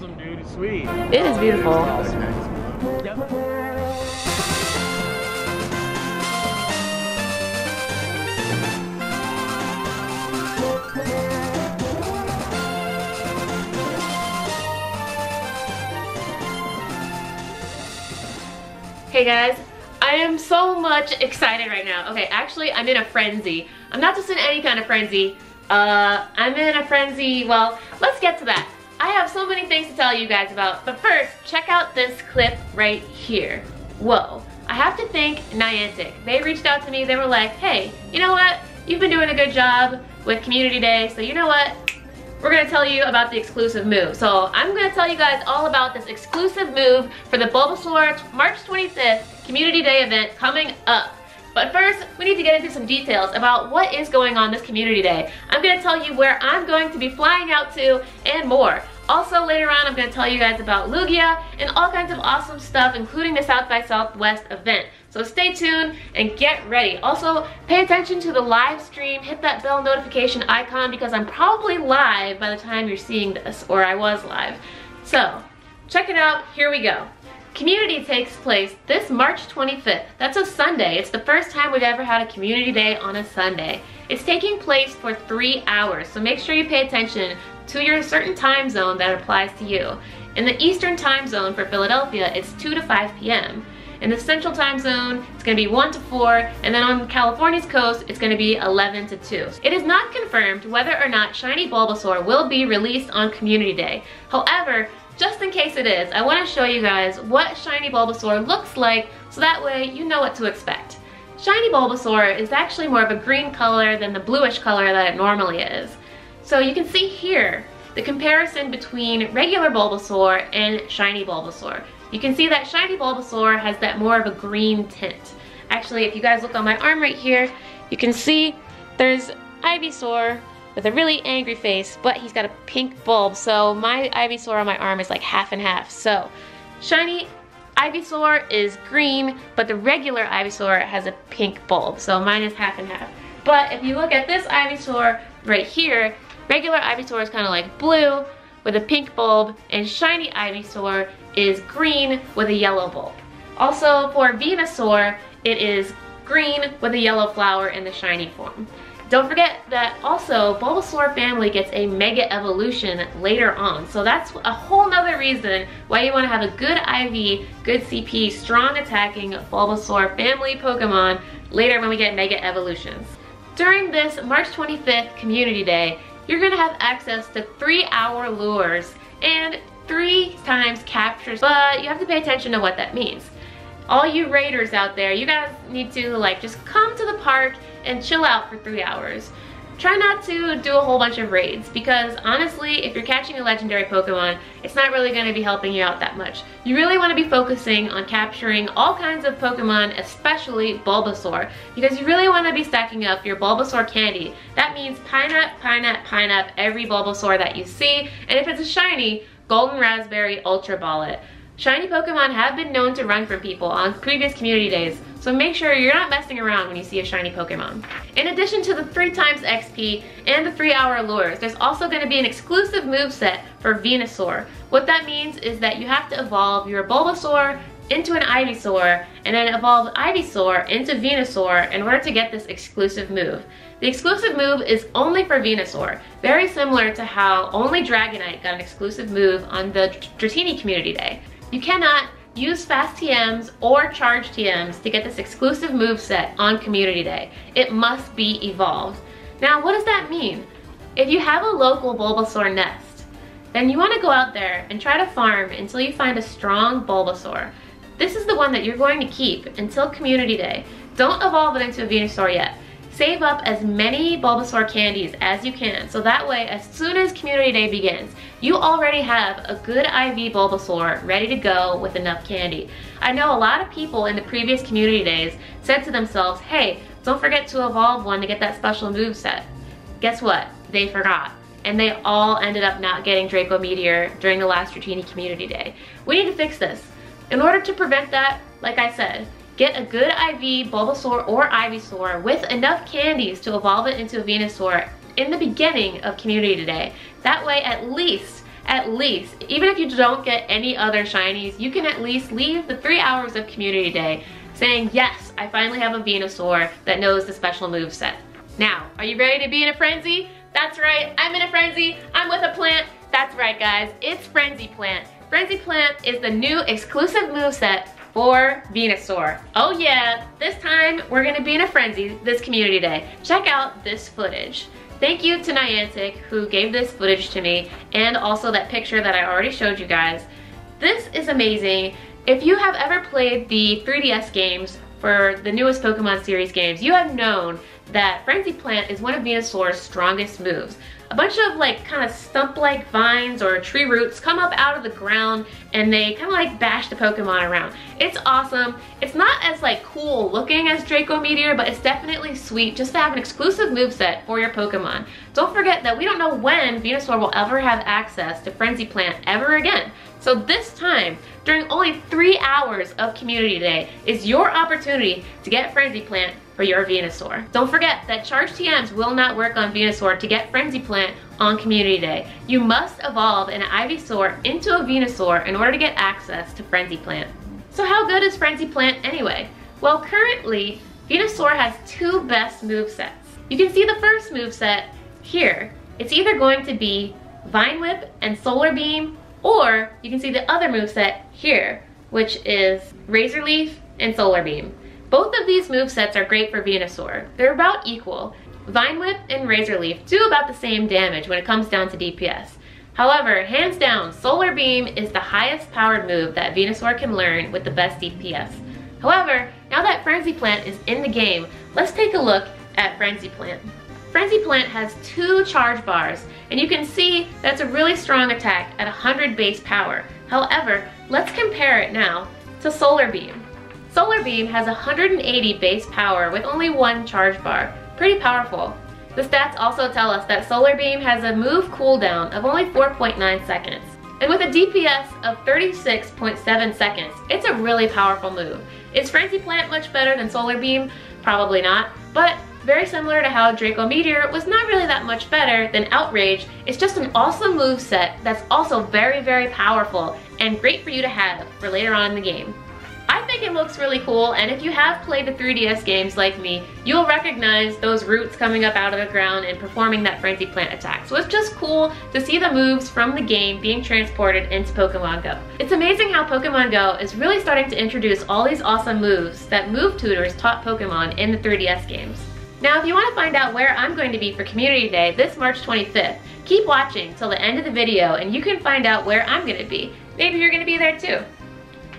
Dude, it's sweet. It is beautiful. Yep. Hey guys, I am so much excited right now. Okay, actually I'm in a frenzy. I'm not just in any kind of frenzy. I'm in a frenzy, well, let's get to that. I have so many things to tell you guys about, but first, check out this clip right here. Whoa, I have to thank Niantic. They reached out to me, they were like, hey, you know what? You've been doing a good job with Community Day, so you know what? We're gonna tell you about the exclusive move. So I'm gonna tell you guys all about this exclusive move for the Bulbasaur March 25th Community Day event coming up. But first, we need to get into some details about what is going on this Community Day. I'm gonna tell you where I'm going to be flying out to and more. Also, later on, I'm gonna tell you guys about Lugia and all kinds of awesome stuff, including the South by Southwest event. So stay tuned and get ready. Also, pay attention to the live stream. Hit that bell notification icon because I'm probably live by the time you're seeing this, or I was live. So, check it out. Here we go. Community takes place this March 25th. That's a Sunday. It's the first time we've ever had a Community Day on a Sunday. It's taking place for 3 hours, so make sure you pay attention to your certain time zone that applies to you. In the Eastern time zone for Philadelphia, it's 2 to 5 p.m. In the Central time zone, it's gonna be 1 to 4, and then on California's coast, it's gonna be 11 to 2. It is not confirmed whether or not Shiny Bulbasaur will be released on Community Day. However, just in case it is, I wanna show you guys what Shiny Bulbasaur looks like so that way you know what to expect. Shiny Bulbasaur is actually more of a green color than the bluish color that it normally is. So you can see here the comparison between regular Bulbasaur and Shiny Bulbasaur. You can see that Shiny Bulbasaur has that more of a green tint. Actually, if you guys look on my arm right here, you can see there's Ivysaur with a really angry face, but he's got a pink bulb. So my Ivysaur on my arm is like half and half. So Shiny Ivysaur is green, but the regular Ivysaur has a pink bulb. So mine is half and half. But if you look at this Ivysaur right here, regular Ivysaur is kind of like blue with a pink bulb, and Shiny Ivysaur is green with a yellow bulb. Also for VENUSAUR, it is green with a yellow flower in the shiny form. Don't forget that also Bulbasaur family gets a Mega Evolution later on. So that's a whole nother reason why you want to have a good IV, good CP, strong attacking Bulbasaur family Pokemon later when we get Mega Evolutions. During this March 25th Community Day, you're gonna have access to 3-hour lures and 3 times captures, but you have to pay attention to what that means. All you raiders out there, you guys need to like just come to the park and chill out for 3 hours. Try not to do a whole bunch of raids because honestly, if you're catching a legendary Pokemon, it's not really going to be helping you out that much. You really want to be focusing on capturing all kinds of Pokemon, especially Bulbasaur, because you really want to be stacking up your Bulbasaur candy. That means pine up every Bulbasaur that you see, and if it's a shiny, Golden Raspberry Ultra Ball it. Shiny Pokemon have been known to run from people on previous Community Days, so make sure you're not messing around when you see a shiny Pokemon. In addition to the 3 times XP and the 3-hour lures, there's also going to be an exclusive moveset for VENUSAUR. What that means is that you have to evolve your Bulbasaur into an Ivysaur and then evolve Ivysaur into VENUSAUR in order to get this exclusive move. The exclusive move is only for VENUSAUR, very similar to how only Dragonite got an exclusive move on the Dratini Community Day. You cannot use Fast TMs or Charge TMs to get this exclusive move set on Community Day. It must be evolved. Now, what does that mean? If you have a local Bulbasaur nest, then you want to go out there and try to farm until you find a strong Bulbasaur. This is the one that you're going to keep until Community Day. Don't evolve it into a VENUSAUR yet. Save up as many Bulbasaur candies as you can, so that way as soon as Community Day begins, you already have a good IV Bulbasaur ready to go with enough candy. I know a lot of people in the previous Community Days said to themselves, hey, don't forget to evolve one to get that special move set. Guess what? They forgot. And they all ended up not getting Draco Meteor during the last Dratini Community Day. We need to fix this. In order to prevent that, like I said, get a good IV Bulbasaur or Ivysaur with enough candies to evolve it into a VENUSAUR in the beginning of Community Day. That way, at least at least, even if you don't get any other shinies, you can at least leave the 3 hours of community day saying, yes, I finally have a Venusaur that knows the special move set. Now, are you ready to be in a frenzy? That's right, I'm in a frenzy. I'm with a plant. That's right, guys, it's Frenzy Plant. Frenzy Plant is the new exclusive moveset for Venusaur. Oh yeah, this time we're gonna be in a frenzy this community day. Check out this footage. Thank you to Niantic who gave this footage to me, and also that picture that I already showed you guys. This is amazing. If you have ever played the 3DS games for the newest Pokemon series games, you have known that Frenzy Plant is one of Venusaur's strongest moves. A bunch of like kind of stump-like vines or tree roots come up out of the ground and they kind of like bash the Pokemon around. It's awesome. It's not as like cool looking as Draco Meteor, but it's definitely sweet just to have an exclusive moveset for your Pokemon. Don't forget that we don't know when Venusaur will ever have access to Frenzy Plant ever again. So this time, during only 3 hours of Community Day, is your opportunity to get Frenzy Plant for your Venusaur. Don't forget that charged TMs will not work on Venusaur to get Frenzy Plant on Community Day. You must evolve an Ivysaur into a Venusaur in order to get access to Frenzy Plant. So how good is Frenzy Plant anyway? Well, currently, Venusaur has 2 best movesets. You can see the first moveset here. It's either going to be Vine Whip and Solar Beam, or you can see the other moveset here, which is Razor Leaf and Solar Beam. Both of these movesets are great for Venusaur. They're about equal. Vine Whip and Razor Leaf do about the same damage when it comes down to DPS. However, hands down, Solar Beam is the highest powered move that Venusaur can learn with the best DPS. However, now that Frenzy Plant is in the game, let's take a look at Frenzy Plant. Frenzy Plant has 2 charge bars, and you can see that's a really strong attack at 100 base power. However, let's compare it now to Solar Beam. Solar Beam has 180 base power with only 1 charge bar. Pretty powerful. The stats also tell us that Solar Beam has a move cooldown of only 4.9 seconds. And with a DPS of 36.7 seconds, it's a really powerful move. Is Frenzy Plant much better than Solar Beam? Probably not, but very similar to how Draco Meteor was not really that much better than Outrage, it's just an awesome moveset that's also very, very powerful and great for you to have for later on in the game. I think it looks really cool, and if you have played the 3DS games like me, you'll recognize those roots coming up out of the ground and performing that Frenzy Plant attack. So it's just cool to see the moves from the game being transported into Pokemon Go. It's amazing how Pokemon Go is really starting to introduce all these awesome moves that move tutors taught Pokemon in the 3DS games. Now, if you want to find out where I'm going to be for Community Day this March 25th, keep watching till the end of the video and you can find out where I'm going to be. Maybe you're going to be there too.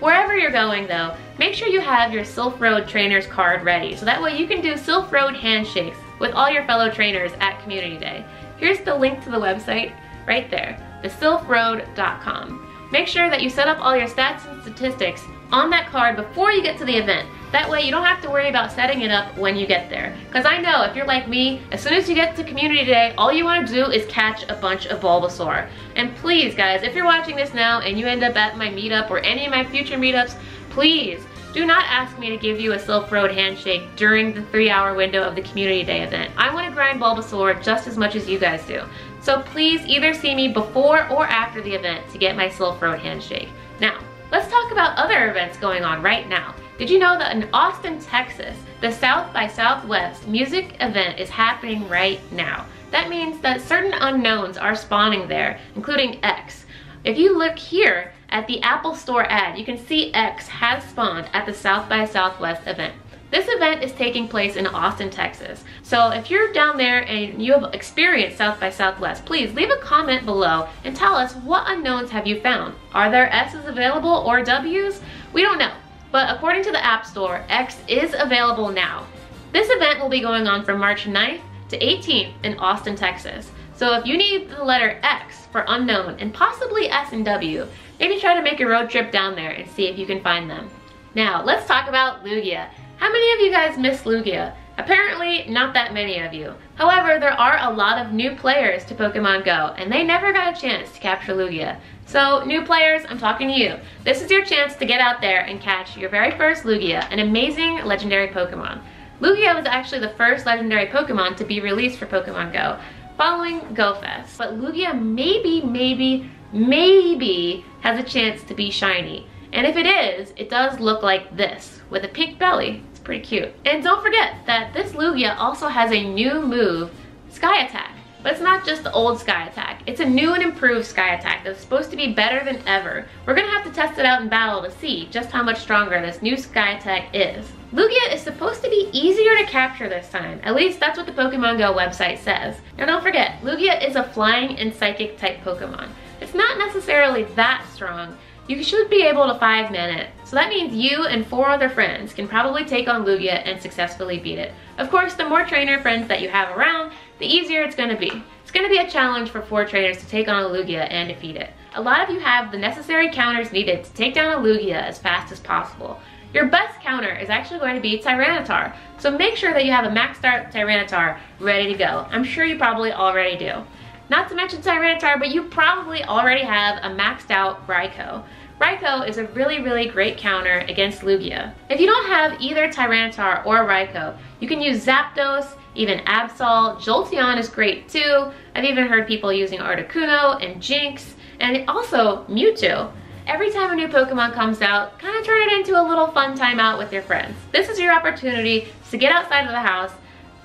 Wherever you're going though, make sure you have your Sylph Road Trainer's card ready, so that way you can do Sylph Road handshakes with all your fellow trainers at Community Day. Here's the link to the website right there, thesylphroad.com. Make sure that you set up all your stats and statistics on that card before you get to the event. That way you don't have to worry about setting it up when you get there. Because I know if you're like me, as soon as you get to Community Day, all you want to do is catch a bunch of Bulbasaur. And please guys, if you're watching this now and you end up at my meetup or any of my future meetups, please do not ask me to give you a Sylph Road handshake during the 3-hour window of the Community Day event. I want to grind Bulbasaur just as much as you guys do. So please either see me before or after the event to get my Sylph Road handshake. Now, let's talk about other events going on right now. Did you know that in Austin, Texas, the South by Southwest music event is happening right now? That means that certain unknowns are spawning there, including X. If you look here at the Apple Store ad, you can see X has spawned at the South by Southwest event. This event is taking place in Austin, Texas. So if you're down there and you have experienced South by Southwest, please leave a comment below and tell us what unknowns have you found. Are there S's available or W's? We don't know. But according to the App Store, X is available now. This event will be going on from March 9th to 18th in Austin, Texas. So if you need the letter X for unknown and possibly S and W, maybe try to make a road trip down there and see if you can find them. Now, let's talk about Lugia. How many of you guys miss Lugia? Apparently, not that many of you. However, there are a lot of new players to Pokemon Go, and they never got a chance to capture Lugia. So, new players, I'm talking to you. This is your chance to get out there and catch your very first Lugia, an amazing legendary Pokemon. Lugia was actually the first legendary Pokemon to be released for Pokemon Go, following GoFest. But Lugia maybe maybe has a chance to be shiny. And if it is, it does look like this, with a pink belly. It's pretty cute. And don't forget that this Lugia also has a new move, Sky Attack. But it's not just the old Sky Attack. It's a new and improved Sky Attack that's supposed to be better than ever. We're gonna have to test it out in battle to see just how much stronger this new Sky Attack is. Lugia is supposed to be easier to capture this time. At least that's what the Pokemon Go website says. Now don't forget, Lugia is a flying and psychic type Pokemon. It's not necessarily that strong. You should be able to 5-man it. So that means you and 4 other friends can probably take on Lugia and successfully beat it. Of course, the more trainer friends that you have around, the easier it's gonna be. It's gonna be a challenge for 4 trainers to take on a Lugia and defeat it. A lot of you have the necessary counters needed to take down a Lugia as fast as possible. Your best counter is actually going to be Tyranitar, so make sure that you have a maxed out Tyranitar ready to go. I'm sure you probably already do. Not to mention Tyranitar, but you probably already have a maxed out Raikou. Raikou is a really great counter against Lugia. If you don't have either Tyranitar or Raikou, you can use Zapdos, even Absol. Jolteon is great too. I've even heard people using Articuno and Jinx, and also Mewtwo. Every time a new Pokemon comes out, kind of turn it into a little fun time out with your friends. This is your opportunity to get outside of the house,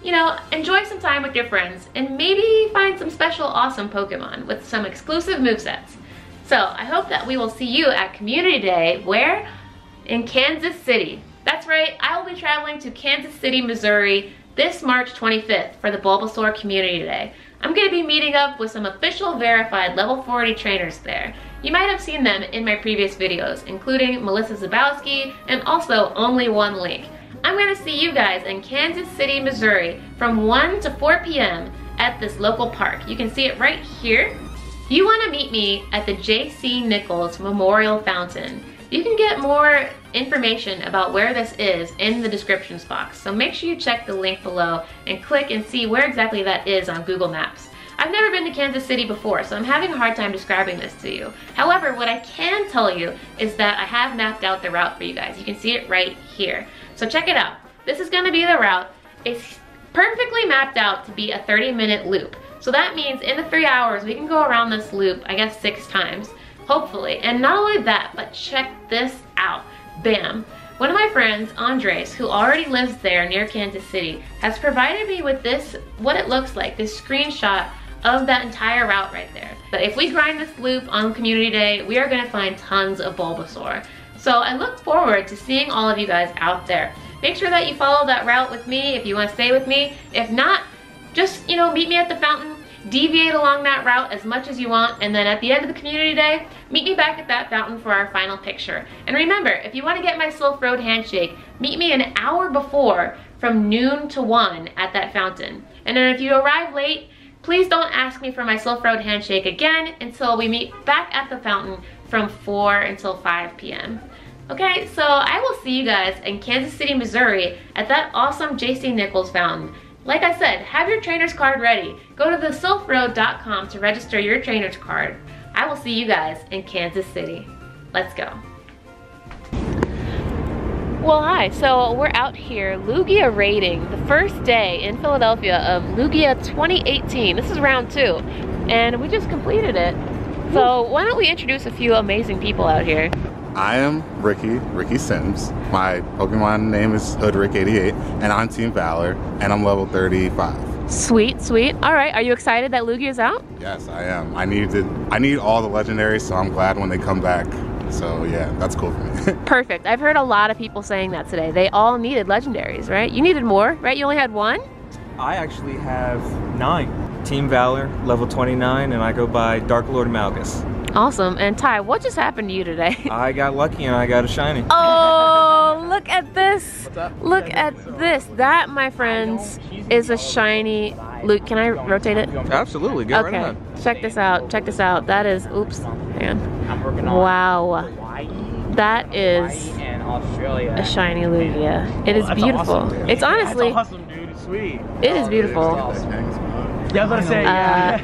you know, enjoy some time with your friends, and maybe find some special awesome Pokemon with some exclusive movesets. So I hope that we will see you at Community Day, where? In Kansas City. That's right, I will be traveling to Kansas City, Missouri this March 25th for the Bulbasaur Community Day. I'm going to be meeting up with some official verified level 40 trainers there. You might have seen them in my previous videos, including Melissa Zabowski and also Only One Link. I'm going to see you guys in Kansas City, Missouri from 1 to 4 p.m. at this local park. You can see it right here. You want to meet me at the J.C. Nichols Memorial Fountain. You can get more information about where this is in the descriptions box, so make sure you check the link below and click and see where exactly that is on Google Maps. I've never been to Kansas City before, so I'm having a hard time describing this to you. However, what I can tell you is that I have mapped out the route for you guys. You can see it right here. So check it out. This is gonna be the route. It's perfectly mapped out to be a 30-minute loop. So that means in the 3 hours, we can go around this loop, I guess 6 times, hopefully. And not only that, but check this out. Bam. One of my friends, Andres, who already lives there near Kansas City, has provided me with this, what it looks like, this screenshot of that entire route right there. But if we grind this loop on Community Day, we are gonna find tons of Bulbasaur. So I look forward to seeing all of you guys out there. Make sure that you follow that route with me if you wanna stay with me. If not, just, you know, meet me at the fountain, deviate along that route as much as you want, and then at the end of the Community Day, meet me back at that fountain for our final picture. And remember, if you wanna get my Sylph Road handshake, meet me an hour before from noon to 1 at that fountain. And then if you arrive late, please don't ask me for my Sylph Road handshake again until we meet back at the fountain from 4 until 5 p.m. Okay, so I will see you guys in Kansas City, Missouri at that awesome J.C. Nichols fountain. Like I said, have your trainer's card ready. Go to thesylphroad.com to register your trainer's card. I will see you guys in Kansas City. Let's go. Well, hi, so we're out here Lugia raiding the first day in Philadelphia of Lugia 2018. This is round 2, and we just completed it. So why don't we introduce a few amazing people out here. I am Ricky Sims. My Pokemon name is Hoodrick88, and I'm Team Valor, and I'm level 35. Sweet, sweet. All right, are you excited that Lugia is out? Yes, I am. I need all the legendaries, so I'm glad when they come back. So yeah, that's cool for me. Perfect. I've heard a lot of people saying that today. They all needed legendaries, right? You needed more, right? You only had 1? I actually have 9. Team Valor, level 29, and I go by Dark Lord Malgus. Awesome. And Ty, what just happened to you today? I got lucky and I got a shiny. Oh, look at this. Look at this. That, my friends, is a shiny Luke. Can I rotate it? Absolutely. Go right ahead. Check this out. Check this out. That is, oops, hang on. Wow. That is a shiny Lugia. It is beautiful. Awesome. It's honestly, That's awesome, dude. Sweet. it is beautiful. Yeah, I was gonna say, yeah.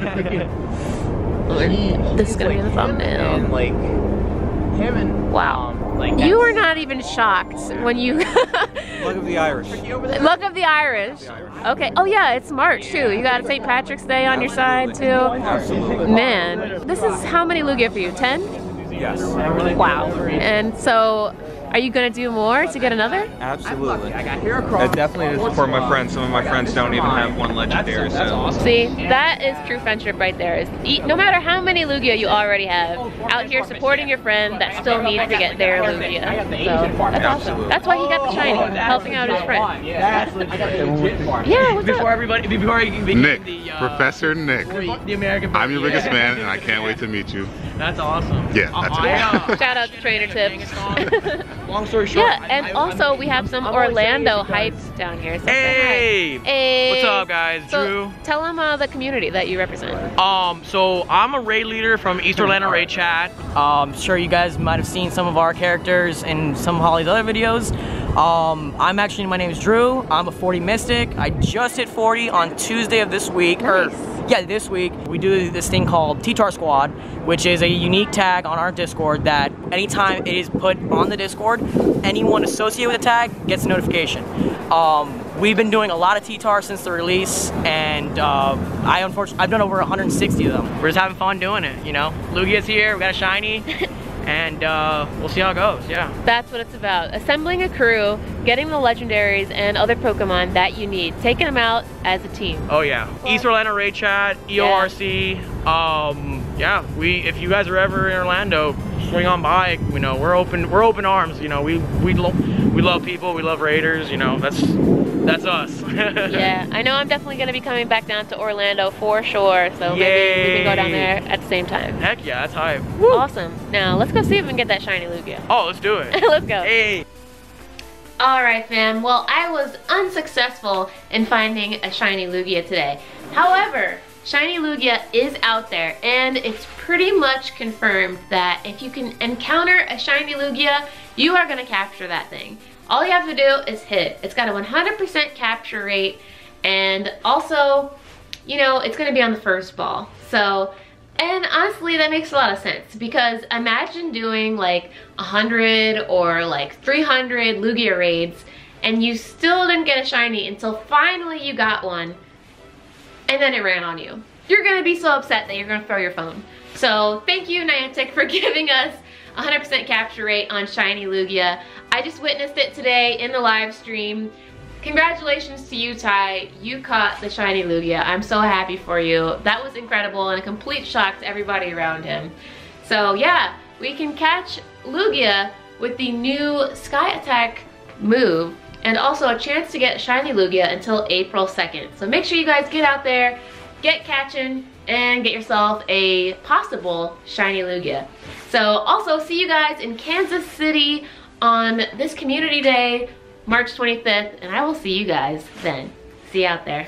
This is gonna be the thumbnail. And like him and wow. like You were not even shocked when you Look of the Irish. Luck of the Irish. Okay. Oh yeah, it's March too. You got St. Patrick's Day on your side too. Absolutely. Man, this is how many Lugia for you? 10? Yes. Wow. And so, are you gonna do more to get another? Absolutely. I got here across. Definitely to support my friends. Some of my friends don't even have one legendary. That's So. awesome. See, that is true friendship right there. Is no matter how many Lugia you already have, out here supporting your friend that still needs to get their Lugia. So, that's awesome. That's why he got the shiny, helping out his friend. That's legit. Yeah, what's Before up? everybody, before you begin Nick, the Professor Nick. the American. I'm your biggest fan, and I can't wait to meet you. That's awesome. Yeah, that's it. Shout out to Trainer Tips. Long story short. Yeah, and also we have some Orlando hypes down here. So say Hey! hi. Hey! What's up, guys? So, Drew. tell them the community that you represent. So I'm a raid leader from East Orlando Raid Chat. Sure you guys might have seen some of our characters in some of Holly's other videos. My name is Drew. I'm a 40 Mystic. I just hit 40 on Tuesday of this week. Nice. This week. We do this thing called T-Tar Squad, which is a unique tag on our Discord that anytime it is put on the Discord, anyone associated with the tag gets a notification. We've been doing a lot of T-Tar since the release, and I've done over 160 of them. We're just having fun doing it, you know? Lugia's here, we got a shiny, and we'll see how it goes, yeah. That's what it's about. Assembling a crew, getting the legendaries and other Pokemon that you need, taking them out as a team. Oh yeah, East Orlando Raid Chat, EORC. Yeah, if you guys are ever in Orlando, swing on by. You know, we're open arms. You know, we love people, we love raiders. You know, that's us. Yeah, I know I'm definitely gonna be coming back down to Orlando for sure. So maybe we can go down there at the same time. Heck yeah, that's hype. Awesome. Now let's go see if we can get that shiny Lugia. Oh, let's do it. Let's go. Hey. Alright fam, well I was unsuccessful in finding a shiny Lugia today. However, shiny Lugia is out there and it's pretty much confirmed that if you can encounter a shiny Lugia, you are going to capture that thing. All you have to do is hit. It's got a 100% capture rate, and also, you know, it's going to be on the first ball. So, and honestly, that makes a lot of sense, because imagine doing like 100 or like 300 Lugia raids and you still didn't get a shiny until finally you got one and then it ran on you. You're gonna be so upset that you're gonna throw your phone. So thank you, Niantic, for giving us 100% capture rate on shiny Lugia. I just witnessed it today in the live stream. Congratulations to you, Ty. You caught the shiny Lugia. I'm so happy for you. That was incredible and a complete shock to everybody around him. So yeah, we can catch Lugia with the new Sky Attack move, and also a chance to get shiny Lugia until April 2nd. So make sure you guys get out there, get catching, and get yourself a possible shiny Lugia. So also see you guys in Kansas City on this community day, March 25th, and I will see you guys then. See you out there.